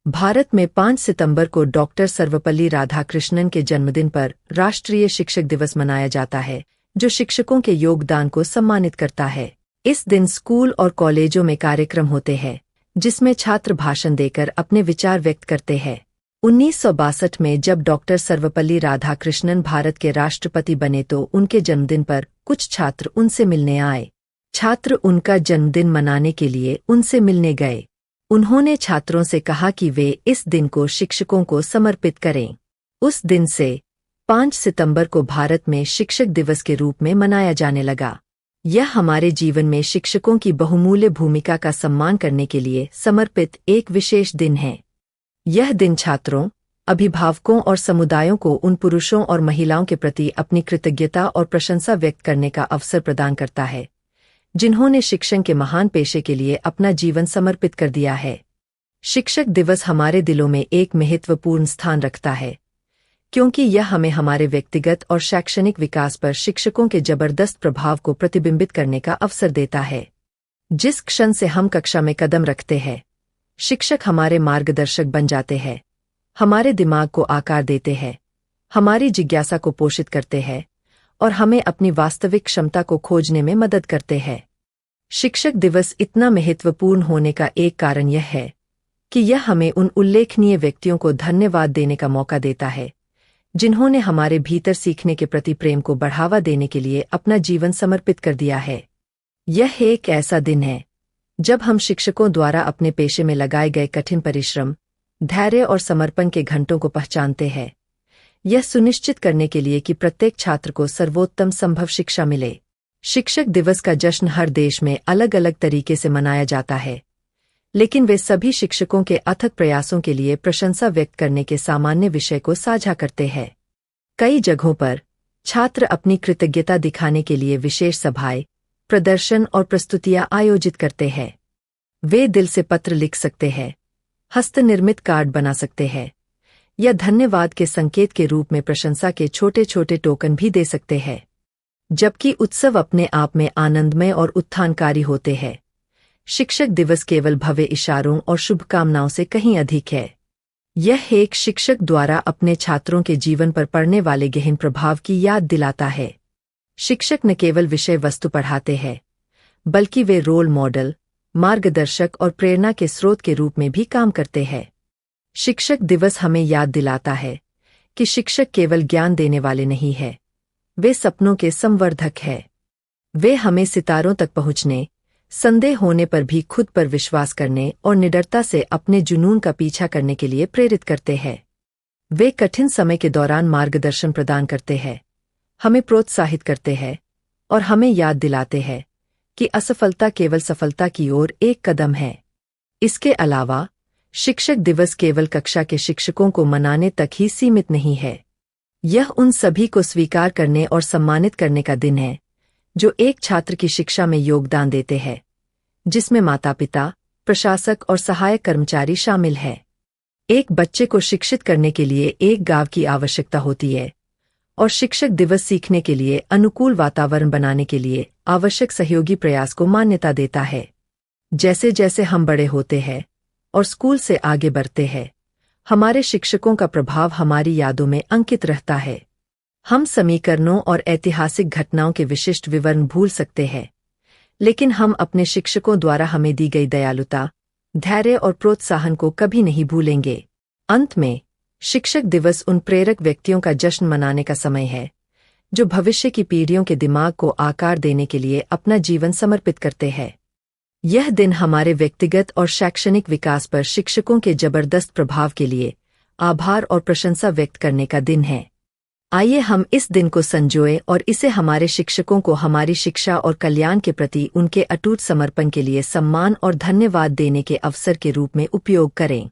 भारत में 5 सितंबर को डॉक्टर सर्वपल्ली राधाकृष्णन के जन्मदिन पर राष्ट्रीय शिक्षक दिवस मनाया जाता है, जो शिक्षकों के योगदान को सम्मानित करता है। इस दिन स्कूल और कॉलेजों में कार्यक्रम होते हैं, जिसमें छात्र भाषण देकर अपने विचार व्यक्त करते हैं। 1962 में जब डॉक्टर सर्वपल्ली राधाकृष्णन भारत के राष्ट्रपति बने तो उनके जन्मदिन पर कुछ छात्र उनसे मिलने आए। छात्र उनका जन्मदिन मनाने के लिए उनसे मिलने गए। उन्होंने छात्रों से कहा कि वे इस दिन को शिक्षकों को समर्पित करें। उस दिन से 5 सितंबर को भारत में शिक्षक दिवस के रूप में मनाया जाने लगा। यह हमारे जीवन में शिक्षकों की बहुमूल्य भूमिका का सम्मान करने के लिए समर्पित एक विशेष दिन है। यह दिन छात्रों, अभिभावकों और समुदायों को उन पुरुषों और महिलाओं के प्रति अपनी कृतज्ञता और प्रशंसा व्यक्त करने का अवसर प्रदान करता है, जिन्होंने शिक्षण के महान पेशे के लिए अपना जीवन समर्पित कर दिया है। शिक्षक दिवस हमारे दिलों में एक महत्वपूर्ण स्थान रखता है, क्योंकि यह हमें हमारे व्यक्तिगत और शैक्षणिक विकास पर शिक्षकों के जबरदस्त प्रभाव को प्रतिबिंबित करने का अवसर देता है। जिस क्षण से हम कक्षा में कदम रखते हैं, शिक्षक हमारे मार्गदर्शक बन जाते हैं, हमारे दिमाग को आकार देते हैं, हमारी जिज्ञासा को पोषित करते हैं और हमें अपनी वास्तविक क्षमता को खोजने में मदद करते हैं। शिक्षक दिवस इतना महत्वपूर्ण होने का एक कारण यह है कि यह हमें उन उल्लेखनीय व्यक्तियों को धन्यवाद देने का मौका देता है, जिन्होंने हमारे भीतर सीखने के प्रति प्रेम को बढ़ावा देने के लिए अपना जीवन समर्पित कर दिया है। यह एक ऐसा दिन है जब हम शिक्षकों द्वारा अपने पेशे में लगाए गए कठिन परिश्रम, धैर्य और समर्पण के घंटों को पहचानते हैं, यह सुनिश्चित करने के लिए कि प्रत्येक छात्र को सर्वोत्तम संभव शिक्षा मिले। शिक्षक दिवस का जश्न हर देश में अलग अलग तरीके से मनाया जाता है, लेकिन वे सभी शिक्षकों के अथक प्रयासों के लिए प्रशंसा व्यक्त करने के सामान्य विषय को साझा करते हैं। कई जगहों पर छात्र अपनी कृतज्ञता दिखाने के लिए विशेष सभाएं, प्रदर्शन और प्रस्तुतियां आयोजित करते हैं। वे दिल से पत्र लिख सकते हैं, हस्तनिर्मित कार्ड बना सकते हैं या धन्यवाद के संकेत के रूप में प्रशंसा के छोटे छोटे टोकन भी दे सकते हैं। जबकि उत्सव अपने आप में आनंदमय और उत्थानकारी होते हैं, शिक्षक दिवस केवल भव्य इशारों और शुभकामनाओं से कहीं अधिक है। यह एक शिक्षक द्वारा अपने छात्रों के जीवन पर पड़ने वाले गहन प्रभाव की याद दिलाता है। शिक्षक न केवल विषय वस्तु पढ़ाते हैं, बल्कि वे रोल मॉडल, मार्गदर्शक और प्रेरणा के स्रोत के रूप में भी काम करते हैं। शिक्षक दिवस हमें याद दिलाता है कि शिक्षक केवल ज्ञान देने वाले नहीं हैं, वे सपनों के संवर्धक हैं। वे हमें सितारों तक पहुंचने, संदेह होने पर भी खुद पर विश्वास करने और निडरता से अपने जुनून का पीछा करने के लिए प्रेरित करते हैं। वे कठिन समय के दौरान मार्गदर्शन प्रदान करते हैं, हमें प्रोत्साहित करते हैं और हमें याद दिलाते हैं कि असफलता केवल सफलता की ओर एक कदम है। इसके अलावा शिक्षक दिवस केवल कक्षा के शिक्षकों को मनाने तक ही सीमित नहीं है। यह उन सभी को स्वीकार करने और सम्मानित करने का दिन है जो एक छात्र की शिक्षा में योगदान देते हैं, जिसमें माता-पिता, प्रशासक और सहायक कर्मचारी शामिल हैं। एक बच्चे को शिक्षित करने के लिए एक गांव की आवश्यकता होती है और शिक्षक दिवस सीखने के लिए अनुकूल वातावरण बनाने के लिए आवश्यक सहयोगी प्रयास को मान्यता देता है। जैसे जैसे हम बड़े होते हैं और स्कूल से आगे बढ़ते हैं, हमारे शिक्षकों का प्रभाव हमारी यादों में अंकित रहता है। हम समीकरणों और ऐतिहासिक घटनाओं के विशिष्ट विवरण भूल सकते हैं, लेकिन हम अपने शिक्षकों द्वारा हमें दी गई दयालुता, धैर्य और प्रोत्साहन को कभी नहीं भूलेंगे। अंत में, शिक्षक दिवस उन प्रेरक व्यक्तियों का जश्न मनाने का समय है जो भविष्य की पीढ़ियों के दिमाग को आकार देने के लिए अपना जीवन समर्पित करते हैं। यह दिन हमारे व्यक्तिगत और शैक्षणिक विकास पर शिक्षकों के जबरदस्त प्रभाव के लिए आभार और प्रशंसा व्यक्त करने का दिन है। आइए हम इस दिन को संजोएं और इसे हमारे शिक्षकों को हमारी शिक्षा और कल्याण के प्रति उनके अटूट समर्पण के लिए सम्मान और धन्यवाद देने के अवसर के रूप में उपयोग करें।